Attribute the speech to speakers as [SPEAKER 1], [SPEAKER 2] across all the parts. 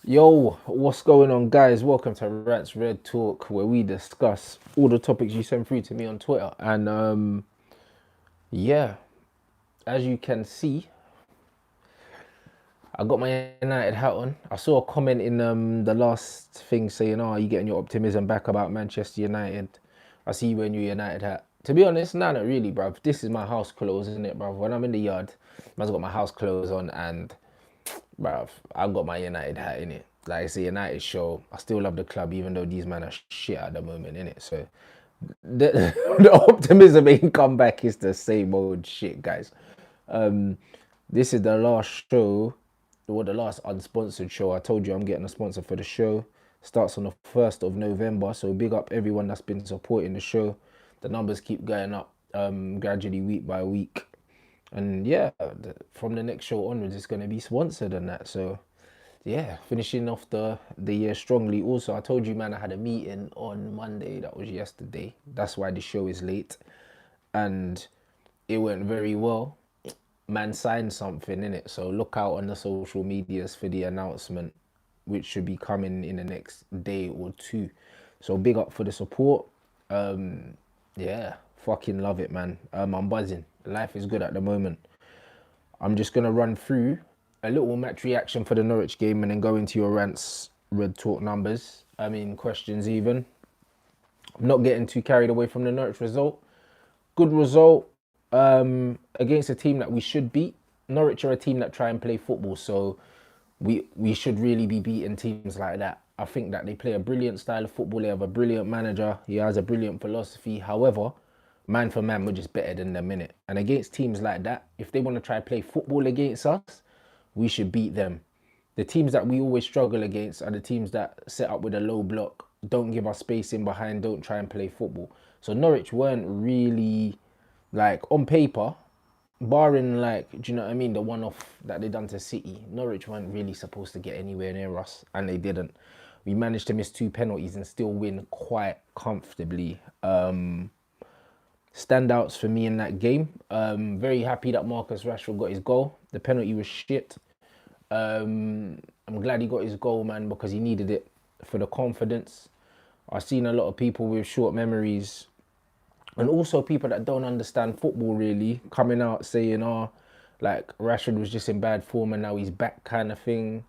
[SPEAKER 1] Yo, what's going on, guys? Welcome to Rants Red Talk, where we discuss all the topics you send through to me on Twitter. And yeah, as you can see, I got my United hat on. I saw a comment in the last thing saying, "Oh, you getting your optimism back about Manchester United?" I see you wearing your United hat. To be honest, nah, not really, bruv. This is my house clothes, isn't it, bruv? When I'm in the yard, I've got my house clothes on, and bruv, I've got my United hat in it. Like it's a United show. I still love the club, even though these men are shit at the moment, in it. So the optimism ain't come back. It's the same old shit, guys. Um, this is the last show, or the last unsponsored show. I told you I'm getting a sponsor for the show. Starts on the 1st of November. So big up everyone that's been supporting the show. The numbers keep going up gradually week by week. And yeah, from the next show onwards, it's going to be sponsored and that. So yeah, finishing off the year strongly. Also, I told you, man, I had a meeting on Monday. That was yesterday. That's why the show is late. And it went very well. Man signed something in it. So look out on the social medias for the announcement, which should be coming in the next day or two. So big up for the support. Yeah, fucking love it, man. I'm buzzing. Life is good at the moment. I'm just gonna run through a little match reaction for the Norwich game and then go into your rants, red talk numbers. I mean questions even. I'm not getting too carried away from the Norwich result. Good result against a team that we should beat. Norwich are a team that try and play football, so we should really be beating teams like that. I think that they play a brilliant style of football. They have a brilliant manager. He has a brilliant philosophy. However, man for man, we're just better than them in it. And against teams like that, if they want to try to play football against us, we should beat them. The teams that we always struggle against are the teams that set up with a low block, don't give us space in behind, don't try and play football. So Norwich weren't really, like, on paper, barring, like, do you know what I mean, the one off that they done to City, Norwich weren't really supposed to get anywhere near us, and they didn't. We managed to miss two penalties and still win quite comfortably. Standouts for me in that game. Very happy that Marcus Rashford got his goal. The penalty was shit. I'm glad he got his goal, man, because he needed it for the confidence. I've seen a lot of people with short memories and also people that don't understand football really coming out saying, oh, like Rashford was just in bad form and now he's back kind of thing.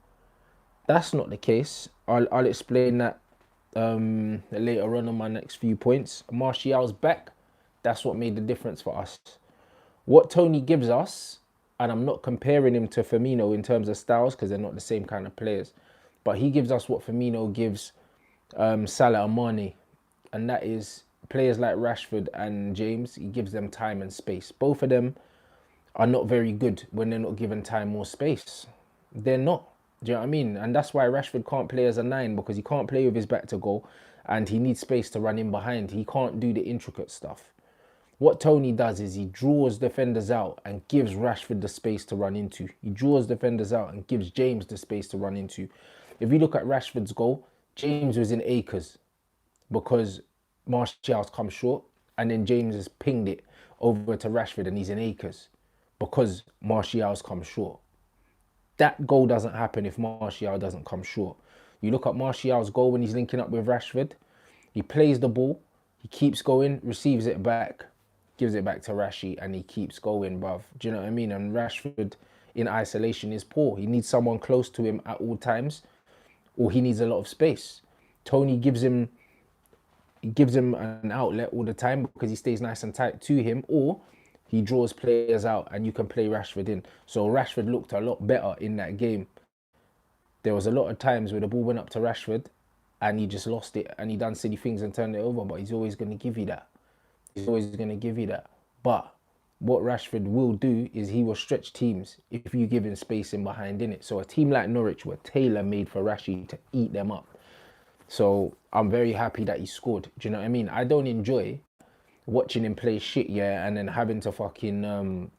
[SPEAKER 1] That's not the case. I'll explain that later on my next few points. Martial's back. That's what made the difference for us. What Tony gives us, and I'm not comparing him to Firmino in terms of styles because they're not the same kind of players, but he gives us what Firmino gives Salah and Mane, and that is players like Rashford and James. He gives them time and space. Both of them are not very good when they're not given time or space. They're not. Do you know what I mean? And that's why Rashford can't play as a nine because he can't play with his back to goal and he needs space to run in behind. He can't do the intricate stuff. What Tony does is he draws defenders out and gives Rashford the space to run into. He draws defenders out and gives James the space to run into. If you look at Rashford's goal, James was in acres because Martial's come short and then James has pinged it over to Rashford and he's in acres because Martial's come short. That goal doesn't happen if Martial doesn't come short. You look at Martial's goal when he's linking up with Rashford. He plays the ball, he keeps going, receives it back, gives it back to Rashi, and he keeps going, bruv. Do you know what I mean? And Rashford in isolation is poor. He needs someone close to him at all times, or he needs a lot of space. Tony gives him an outlet all the time because he stays nice and tight to him, or he draws players out and you can play Rashford in. So Rashford looked a lot better in that game. There was a lot of times where the ball went up to Rashford and he just lost it and he done silly things and turned it over, but he's always going to give you that. He's always going to give you that. But what Rashford will do is he will stretch teams if you give him space in behind in it. So a team like Norwich were tailor-made for Rashi to eat them up. So I'm very happy that he scored. Do you know what I mean? I don't enjoy watching him play shit, yeah, and then having to fucking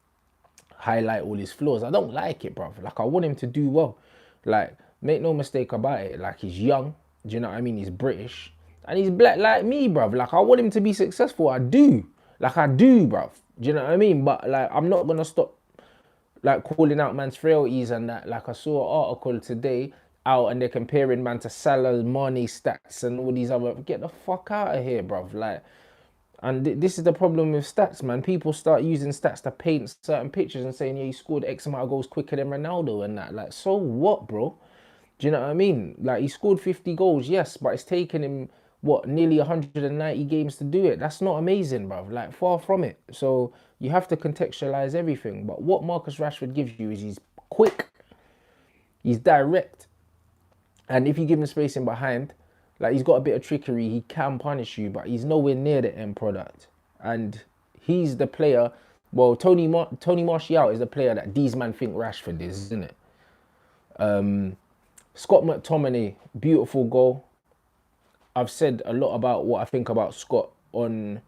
[SPEAKER 1] highlight all his flaws. I don't like it, bruv. Like, I want him to do well. Like, make no mistake about it. Like, he's young. Do you know what I mean? He's British. And he's black like me, bruv. Like, I want him to be successful. I do. Like, I do, bruv. Do you know what I mean? But, like, I'm not going to stop, like, calling out man's frailties and that. Like, I saw an article today out and they're comparing man to Salah, Mane stats and all these other. Get the fuck out of here, bruv. Like, and this is the problem with stats, man. People start using stats to paint certain pictures and saying, yeah, he scored X amount of goals quicker than Ronaldo and that. Like, so what, bro? Do you know what I mean? Like, he scored 50 goals, yes, but it's taken him, what, nearly 190 games to do it. That's not amazing, bruv. Like, far from it. So you have to contextualize everything. But what Marcus Rashford gives you is he's quick, he's direct, and if you give him space in behind, like, he's got a bit of trickery, he can punish you, but he's nowhere near the end product. And he's the player, well, Tony Martial is the player that these men think Rashford is, isn't it? Scott McTominay, beautiful goal. I've said a lot about what I think about Scott on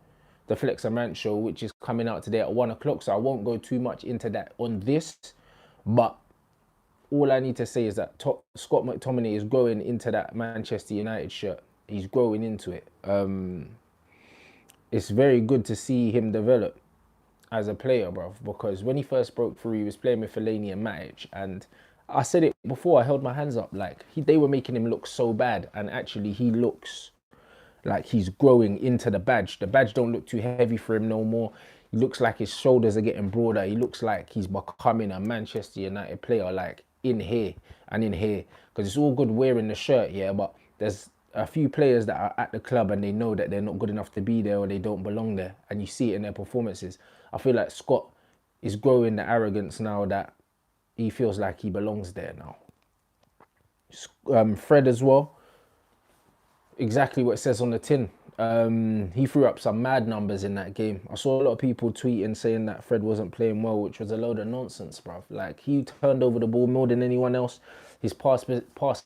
[SPEAKER 1] the Flex and Rant show, which is coming out today at 1 o'clock, so I won't go too much into that on this. But all I need to say is that Scott McTominay is growing into that Manchester United shirt. He's growing into it. It's very good to see him develop as a player, bruv, because when he first broke through, he was playing with Fellaini and Matic, and I said it before, I held my hands up, like, they were making him look so bad, and actually he looks like he's growing into the badge. The badge don't look too heavy for him no more. He looks like his shoulders are getting broader. He looks like he's becoming a Manchester United player, like, in here and in here. Because it's all good wearing the shirt, yeah, but there's a few players that are at the club and they know that they're not good enough to be there or they don't belong there, and you see it in their performances. I feel like Scott is growing the arrogance now that he feels like he belongs there now. Fred as well, exactly what it says on the tin. He threw up some mad numbers in that game. I saw a lot of people tweeting saying that Fred wasn't playing well, which was a load of nonsense, bruv. Like, he turned over the ball more than anyone else. His pass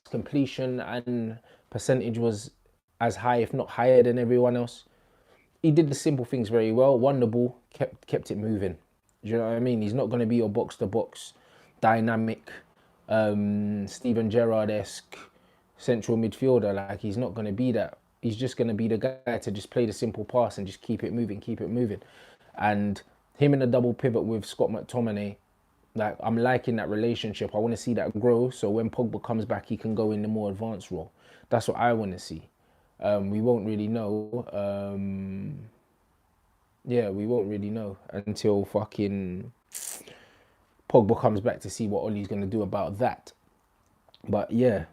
[SPEAKER 1] completion and percentage was as high, if not higher, than everyone else. He did the simple things very well. Won the ball, kept it moving. Do you know what I mean? He's not going to be your box-to-box, dynamic, Steven Gerrard-esque central midfielder. Like, he's not going to be that. He's just going to be the guy to just play the simple pass and just keep it moving. And him in a double pivot with Scott McTominay, like, I'm liking that relationship. I want to see that grow, so when Pogba comes back, he can go in the more advanced role. That's what I want to see. We won't really know. We won't really know until fucking Pogba comes back to see what Ollie's going to do about that. But yeah,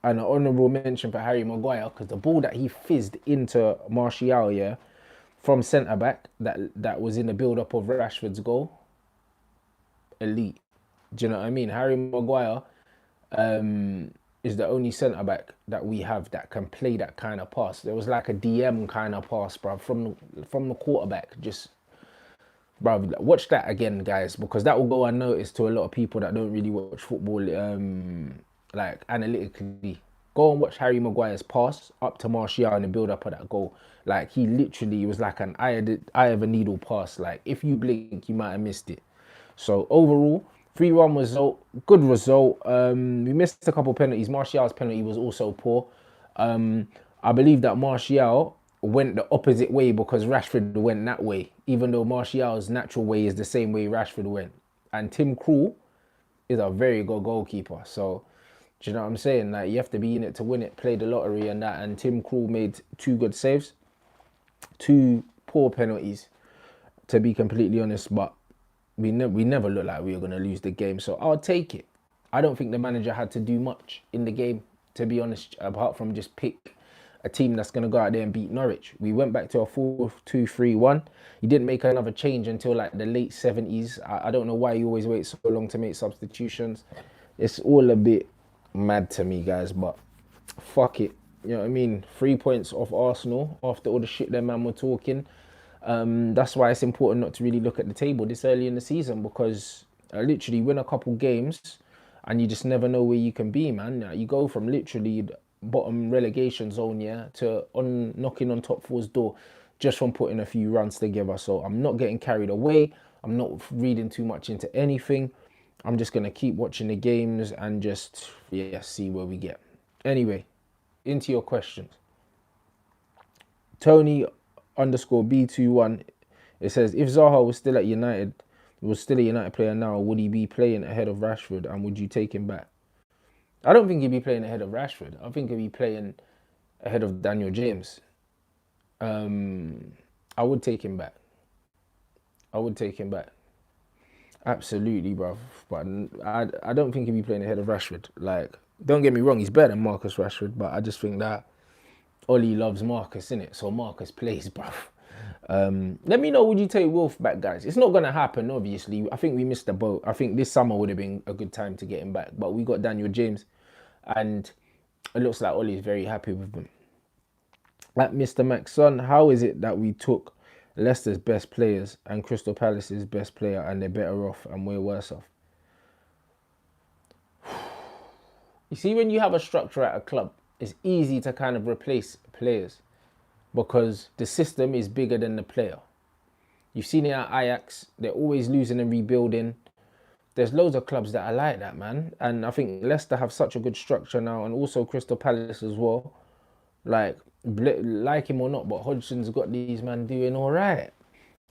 [SPEAKER 1] and an honourable mention for Harry Maguire, because the ball that he fizzed into Martial, yeah, from centre-back, that was in the build-up of Rashford's goal, elite. Do you know what I mean? Harry Maguire is the only centre-back that we have that can play that kind of pass. There was like a DM kind of pass, bro, from the quarterback. Just, bro, watch that again, guys, because that will go unnoticed to a lot of people that don't really watch football, like, analytically. Go and watch Harry Maguire's pass up to Martial in the build-up of that goal. Like, he literally was like an eye of a needle pass. Like, if you blink, you might have missed it. So overall, 3-1 result, good result. We missed a couple of penalties. Martial's penalty was also poor. I believe that Martial went the opposite way because Rashford went that way, even though Martial's natural way is the same way Rashford went. And Tim Krul is a very good goalkeeper. So, do you know what I'm saying? Like, you have to be in it to win it, play the lottery and that. And Tim Krul made 2 good saves, 2 poor penalties, to be completely honest. But we never looked like we were going to lose the game, so I'll take it. I don't think the manager had to do much in the game, to be honest, apart from just pick a team that's going to go out there and beat Norwich. We went back to a 4-2-3-1. He didn't make another change until like the late 70s. I don't know why he always waits so long to make substitutions. It's all a bit mad to me, guys, but fuck it. You know what I mean? 3 points off Arsenal after all the shit their man were talking. That's why it's important not to really look at the table this early in the season, because I literally win a couple games and you just never know where you can be, man. You go from literally bottom relegation zone, yeah, to knocking on top four's door just from putting a few runs together. So I'm not getting carried away. I'm not reading too much into anything. I'm just going to keep watching the games and just, yeah, see where we get. Anyway, into your questions. Tony _B21, it says, if Zaha was still a United player now, would he be playing ahead of Rashford and would you take him back? I don't think he'd be playing ahead of Rashford. I think he'd be playing ahead of Daniel James. I would take him back. I would take him back. Absolutely, bro. But I don't think he'd be playing ahead of Rashford. Like, don't get me wrong, he's better than Marcus Rashford, but I just think that Ollie loves Marcus, innit? So Marcus plays, bro. Let me know, would you take Wolf back, guys? It's not going to happen, obviously. I think we missed the boat. I think this summer would have been a good time to get him back. But we got Daniel James, and it looks like Ollie's very happy with him. At Mr. Maxson, how is it that we took Leicester's best players and Crystal Palace's best player and they're better off and we're worse off? You see, when you have a structure at a club, it's easy to kind of replace players because the system is bigger than the player. You've seen it at Ajax. They're always losing and rebuilding. There's loads of clubs that are like that, man. And I think Leicester have such a good structure now, and also Crystal Palace as well. Like him or not, but Hodgson's got these man doing all right.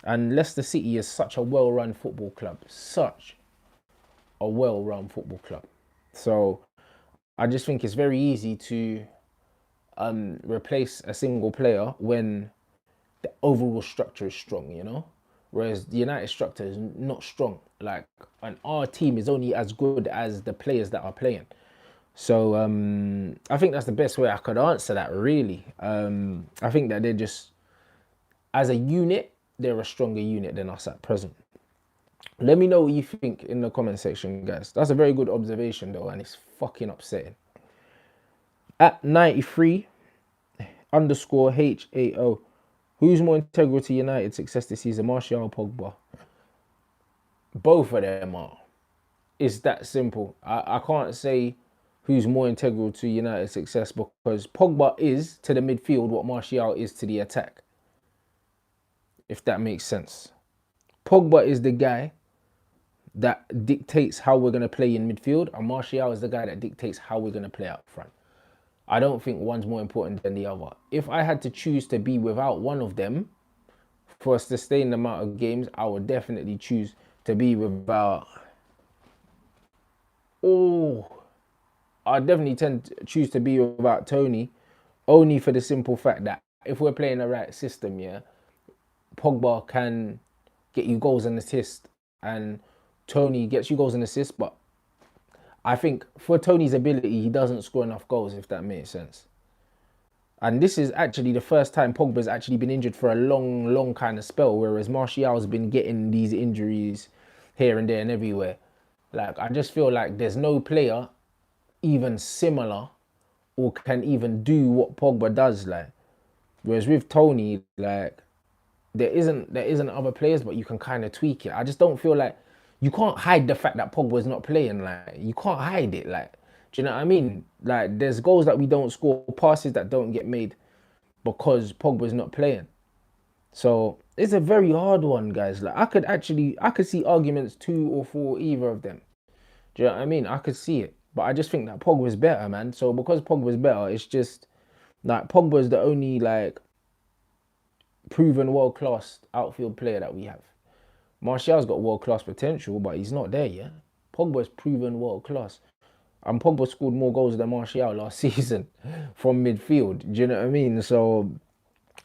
[SPEAKER 1] And Leicester City is such a well-run football club. Such a well-run football club. So I just think it's very easy to replace a single player when the overall structure is strong, you know? Whereas the United structure is not strong. Like, and our team is only as good as the players that are playing. So I think that's the best way I could answer that, really. I think that they're just, as a unit, they're a stronger unit than us at present. Let me know what you think in the comment section, guys. That's a very good observation, though, and it's fucking upsetting. At 93 _ HAO, who's more integral to United's success this season, Martial or Pogba? Both of them are. It's that simple. I can't say who's more integral to United's success because Pogba is to the midfield what Martial is to the attack. If that makes sense. Pogba is the guy that dictates how we're going to play in midfield, and Martial is the guy that dictates how we're going to play up front. I don't think one's more important than the other. If I had to choose to be without one of them for a sustained amount of games, I would definitely choose to be without... I definitely tend to choose to be without Tony, only for the simple fact that if we're playing the right system, yeah, Pogba can get you goals and assists, and Tony gets you goals and assists, but I think for Tony's ability, he doesn't score enough goals, if that makes sense. And this is actually the first time Pogba's actually been injured for a long kind of spell, whereas Martial's been getting these injuries here and there and everywhere. Like, I just feel like there's no player even similar or can even do what Pogba does. Like, whereas with Tony, like, there isn't other players, but you can kind of tweak it. I just don't feel like you can't hide the fact that Pogba's not playing. Like, you can't hide it. Like, do you know what I mean? Like, there's goals that we don't score, passes that don't get made because Pogba's not playing. So it's a very hard one, guys. Like, I could see arguments 2 or 4 either of them. Do you know what I mean? I could see it. But I just think that Pogba's better, man. So because Pogba's better, it's just like Pogba's the only like proven world-class outfield player that we have. Martial's got world-class potential, but he's not there yet. Pogba's proven world-class. And Pogba scored more goals than Martial last season from midfield. Do you know what I mean? So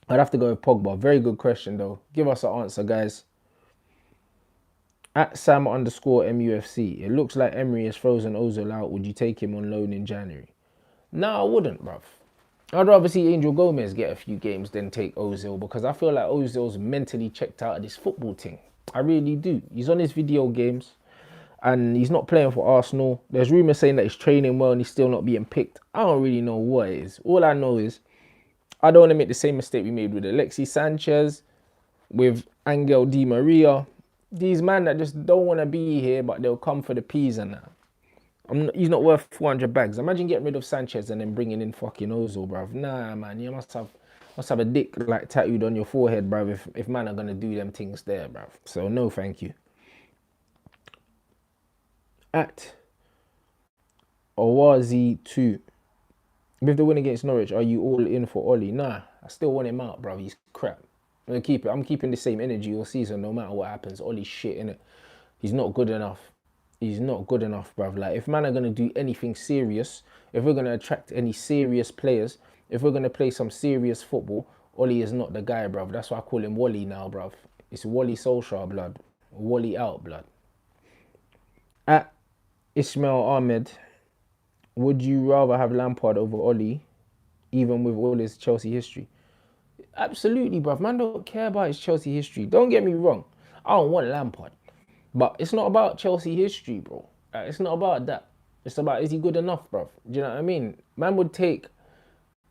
[SPEAKER 1] I'd have to go with Pogba. Very good question, though. Give us an answer, guys. At Sam _ MUFC, it looks like Emery has frozen Ozil out. Would you take him on loan in January? No, I wouldn't, bruv. I'd rather see Angel Gomez get a few games than take Ozil, because I feel like Ozil's mentally checked out of this football thing. I really do. He's on his video games and he's not playing for Arsenal. There's rumours saying that he's training well and he's still not being picked. I don't really know what it is. All I know is I don't want to make the same mistake we made with Alexis Sanchez, with Angel Di Maria. These men that just don't want to be here, but they'll come for the peas and that. He's not worth 400 bags. Imagine getting rid of Sanchez and then bringing in fucking Ozil, bruv. Nah, man, you must have a dick like tattooed on your forehead, bruv, if man are gonna do them things there, bruv. So no, thank you. At Owazi2, with the win against Norwich, are you all in for Ollie? Nah, I still want him out, bruv. He's crap. I'm keeping the same energy all season, no matter what happens. Ollie's shit, innit? He's not good enough. He's not good enough, bruv. Like, if man are going to do anything serious, if we're going to attract any serious players, if we're going to play some serious football, Ollie is not the guy, bruv. That's why I call him Wally now, bruv. It's Wally Solskjaer, blood. Wally out, blood. At Ismail Ahmed, would you rather have Lampard over Ollie, even with all his Chelsea history? Absolutely, bruv. Man don't care about his Chelsea history. Don't get me wrong. I don't want Lampard. But it's not about Chelsea history, bro. It's not about that. It's about, is he good enough, bruv? Do you know what I mean? Man would take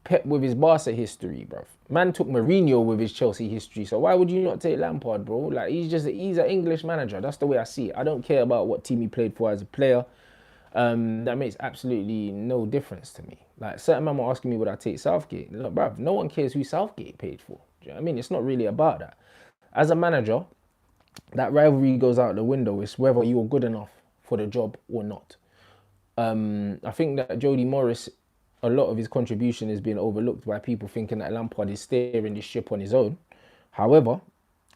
[SPEAKER 1] Pep with his Barca history, bruv. Man took Mourinho with his Chelsea history. So why would you not take Lampard, bro? Like, he's an English manager. That's the way I see it. I don't care about what team he played for as a player. That makes absolutely no difference to me. Like, certain men were asking me, would I take Southgate? Look, bruv, no one cares who Southgate paid for. Do you know what I mean? It's not really about that. As a manager, that rivalry goes out the window. It's whether you're good enough for the job or not. I think that Jody Morris, a lot of his contribution is being overlooked by people thinking that Lampard is steering the ship on his own. However,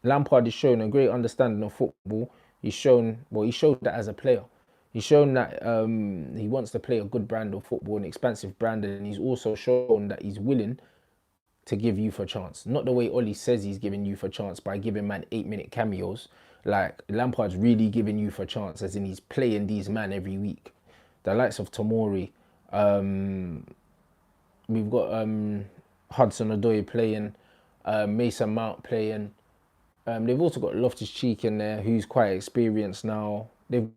[SPEAKER 1] Lampard has shown a great understanding of football. He showed that as a player. He's shown that he wants to play a good brand of football, an expansive brand, and he's also shown that he's willing to give youth a chance. Not the way Ollie says he's giving youth a chance by giving man 8-minute cameos. Like, Lampard's really giving youth a chance, as in he's playing these man every week. The likes of Tomori, we've got Hudson-Odoi playing, Mason Mount playing. They've also got Loftus-Cheek in there, who's quite experienced now. They've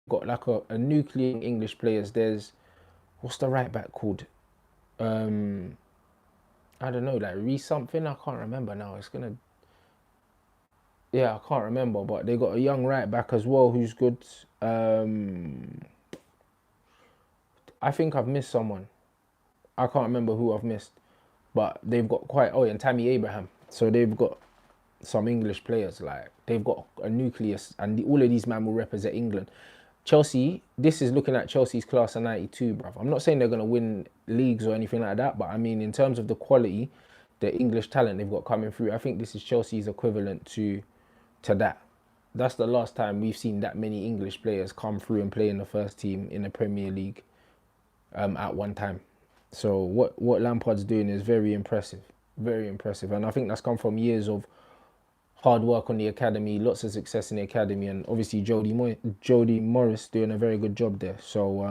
[SPEAKER 1] got like a nuclear English players. There's, what's the right back called? I don't know, like Reece something. I can't remember now. I can't remember. But they got a young right back as well who's good. I think I've missed someone. I can't remember who I've missed. But they've got and Tammy Abraham. So they've got some English players. Like, they've got a nucleus, and all of these men will represent England. Chelsea, this is looking at Chelsea's class of 92, bruv. I'm not saying they're going to win leagues or anything like that, but I mean, in terms of the quality, the English talent they've got coming through, I think this is Chelsea's equivalent to that. That's the last time we've seen that many English players come through and play in the first team in the Premier League at one time. So what Lampard's doing is very impressive, and I think that's come from years of hard work on the academy, lots of success in the academy, and obviously Jody Morris doing a very good job there. So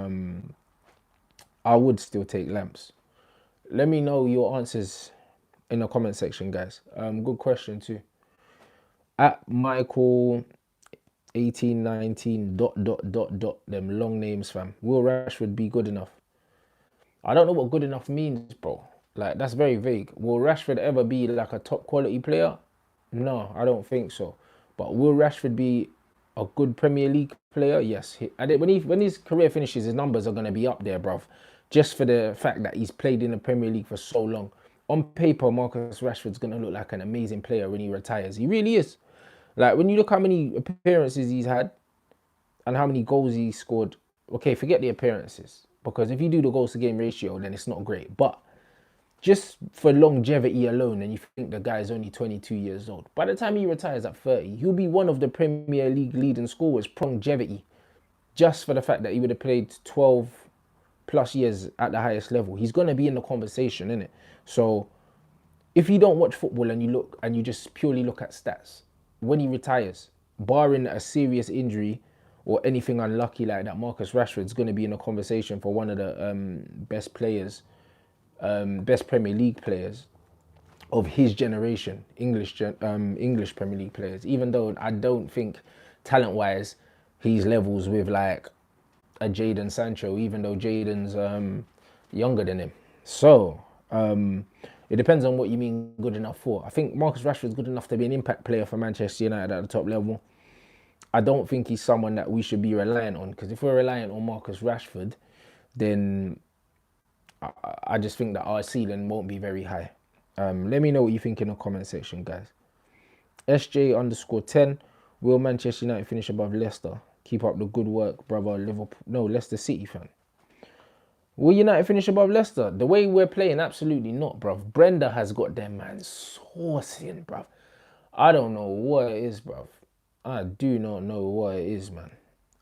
[SPEAKER 1] I would still take Lamps. Let me know your answers in the comment section, guys. Good question too. At Michael 1819 ... them long names, fam. Will Rashford be good enough? I don't know what good enough means, bro. Like, that's very vague. Will Rashford ever be like a top quality player? No, I don't think so. But will Rashford be a good Premier League player? Yes. When his career finishes, his numbers are going to be up there, bruv. Just for the fact that he's played in the Premier League for so long. On paper, Marcus Rashford's going to look like an amazing player when he retires. He really is. Like, when you look how many appearances he's had and how many goals he scored. Okay, forget the appearances. Because if you do the goals to game ratio, then it's not great. But just for longevity alone, and you think the guy is only 22 years old. By the time he retires at 30, he'll be one of the Premier League leading scorers for longevity. Just for the fact that he would have played 12 plus years at the highest level. He's going to be in the conversation, innit? So if you don't watch football and you just purely look at stats, when he retires, barring a serious injury or anything unlucky like that, Marcus Rashford's going to be in a conversation for one of the best players, best Premier League players of his generation, English Premier League players. Even though I don't think talent-wise he's levels with like a Jadon Sancho, even though Jadon's younger than him. So it depends on what you mean good enough for. I think Marcus Rashford's good enough to be an impact player for Manchester United at the top level. I don't think he's someone that we should be reliant on, because if we're reliant on Marcus Rashford, then I just think that our ceiling won't be very high. Let me know what you think in the comment section, guys. SJ_10, will Manchester United finish above Leicester? Keep up the good work, brother. Leicester City fan. Will United finish above Leicester? The way we're playing, absolutely not, bruv. Brenda has got them man saucing, bruv. I don't know what it is, bruv. I do not know what it is, man.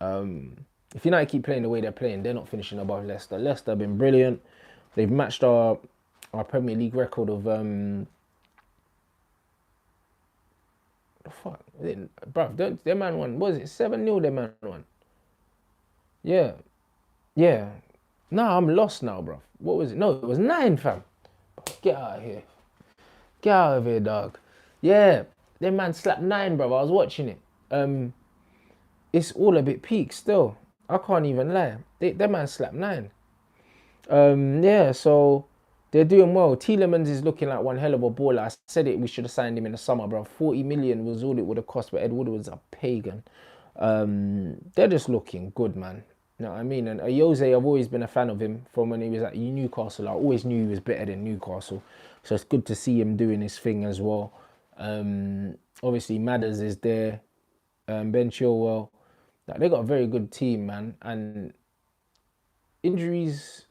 [SPEAKER 1] If United keep playing the way they're playing, they're not finishing above Leicester. Leicester have been brilliant. They've matched our Premier League record of the fuck, bruv, their man won. What was it 7-0? Their man won. Yeah, yeah. Nah, I'm lost now, bruv. What was it? No, it was 9, fam. Get out of here. Get out of here, dog. Yeah, their man slapped 9, bruv. I was watching it. It's all a bit peak still. I can't even lie. Their man slapped 9. Yeah, so they're doing well. Tielemans is looking like one hell of a baller. I said it, we should have signed him in the summer, bro. 40 million was all it would have cost, but Ed Wood was a pagan. They're just looking good, man. You know what I mean? And Jose, I've always been a fan of him from when he was at Newcastle. I always knew he was better than Newcastle. So it's good to see him doing his thing as well. Obviously, Madders is there. Ben Chilwell. Like, they got a very good team, man. And injuries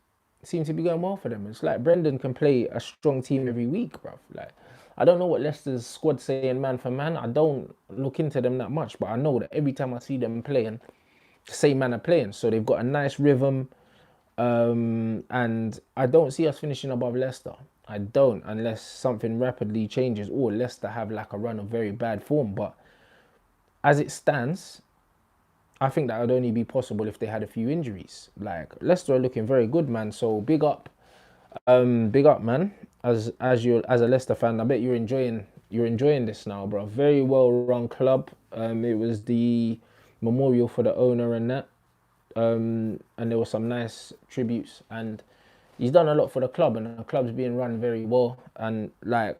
[SPEAKER 1] seem to be going well for them. It's like Brendan can play a strong team every week, bruv. Like, I don't know what Leicester's squad saying man for man. I don't look into them that much, but I know that every time I see them playing, the same man are playing. So they've got a nice rhythm. And I don't see us finishing above Leicester. I don't, unless something rapidly changes or Leicester have like a run of very bad form. But as it stands, I think that would only be possible if they had a few injuries. Like, Leicester are looking very good, man. So big up, man. As a Leicester fan, I bet you're enjoying this now, bro. Very well run club. It was the memorial for the owner and that. And there were some nice tributes, and he's done a lot for the club, and the club's being run very well. And like,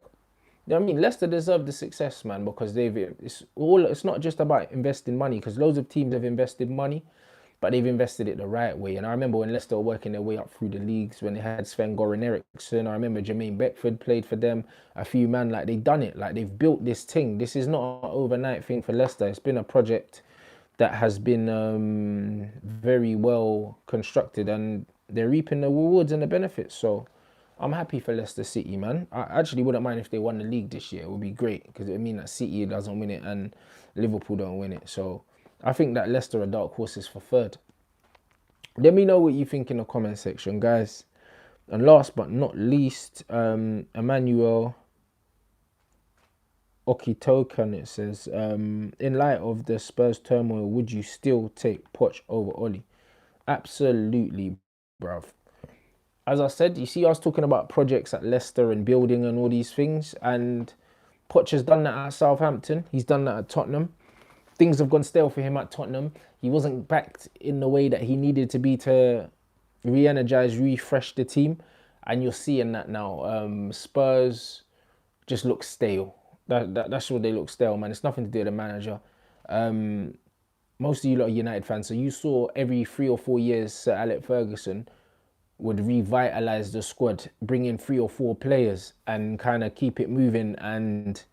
[SPEAKER 1] you know what I mean, Leicester deserve the success, man, because it's not just about investing money, because loads of teams have invested money, but they've invested it the right way. And I remember when Leicester were working their way up through the leagues, when they had Sven-Goran Eriksson. I remember Jermaine Beckford played for them. A few man, like, they've done it. Like, they've built this thing. This is not an overnight thing for Leicester. It's been a project that has been very well constructed, and they're reaping the rewards and the benefits. So I'm happy for Leicester City, man. I actually wouldn't mind if they won the league this year. It would be great, because it would mean that City doesn't win it and Liverpool don't win it. So I think that Leicester are dark horses for third. Let me know what you think in the comment section, guys. And last but not least, Emmanuel Okitokan, it says, in light of the Spurs turmoil, would you still take Poch over Oli? Absolutely, bruv. As I said, you see us talking about projects at Leicester and building and all these things, and Poch has done that at Southampton. He's done that at Tottenham. Things have gone stale for him at Tottenham. He wasn't backed in the way that he needed to be to re-energize, refresh the team. And you're seeing that now. Spurs just look stale. That's what they look stale, man. It's nothing to do with the manager. Most of you lot are United fans, so you saw every 3 or 4 years Sir Alex Ferguson would revitalize the squad, bring in 3 or 4 players and kind of keep it moving and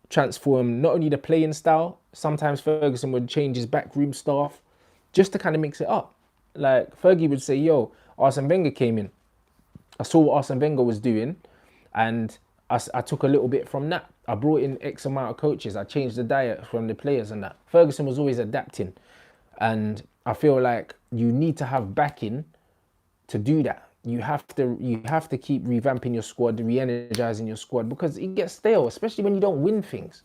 [SPEAKER 1] transform not only the playing style. Sometimes Ferguson would change his backroom staff just to kind of mix it up. Like, Fergie would say, yo, Arsene Wenger came in. I saw what Arsene Wenger was doing, and I took a little bit from that. I brought in X amount of coaches. I changed the diet from the players and that. Ferguson was always adapting. And I feel like you need to have backing to do that. You have to keep revamping your squad, re-energizing your squad, because it gets stale, especially when you don't win things.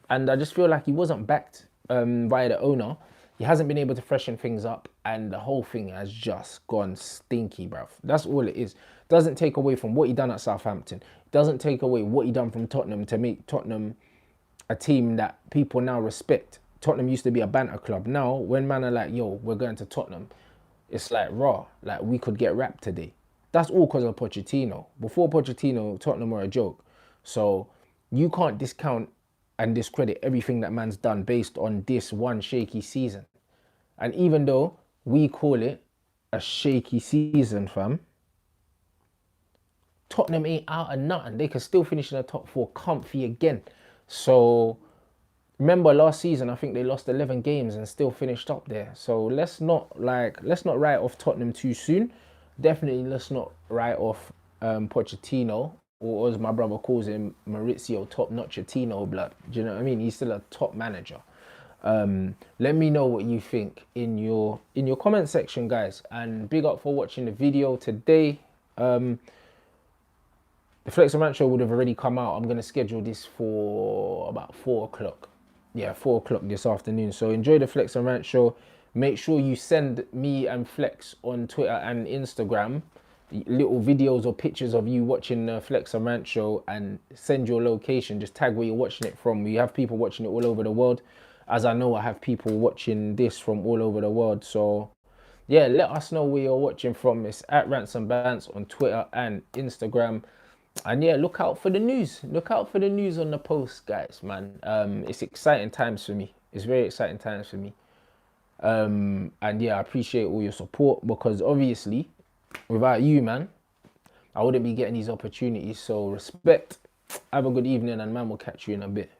[SPEAKER 1] And I just feel like he wasn't backed by the owner. He hasn't been able to freshen things up, and the whole thing has just gone stinky, bruv. That's all it is. Doesn't take away from what he done at Southampton. Doesn't take away what he done from Tottenham to make Tottenham a team that people now respect. Tottenham used to be a banter club. Now, when man are like, yo, we're going to Tottenham, it's like, raw. Like, we could get wrapped today. That's all because of Pochettino. Before Pochettino, Tottenham were a joke. So you can't discount and discredit everything that man's done based on this one shaky season. And even though we call it a shaky season, fam, Tottenham ain't out of nothing. They could still finish in the top 4 comfy again. So remember last season, I think they lost 11 games and still finished up there. So let's not write off Tottenham too soon. Definitely let's not write off Pochettino, or as my brother calls him, Maurizio Top Notchatino blood. Do you know what I mean? He's still a top manager. Let me know what you think in your comment section, guys, and big up for watching the video today. The Flex and Rant show would have already come out. I'm going to schedule this for about 4 o'clock. Yeah, 4 o'clock this afternoon. So enjoy the Flex and Rant show. Make sure you send me and Flex on Twitter and Instagram little videos or pictures of you watching the Flex and Rant show, and send your location. Just tag where you're watching it from. We have people watching it all over the world. As I know, I have people watching this from all over the world. So yeah, let us know where you're watching from. It's at Rants and Bants on Twitter and Instagram. And yeah, look out for the news. Look out for the news on the post, guys, man. It's exciting times for me. It's very exciting times for me. And yeah, I appreciate all your support, because obviously without you, man, I wouldn't be getting these opportunities. So respect. Have a good evening, and man, we'll catch you in a bit.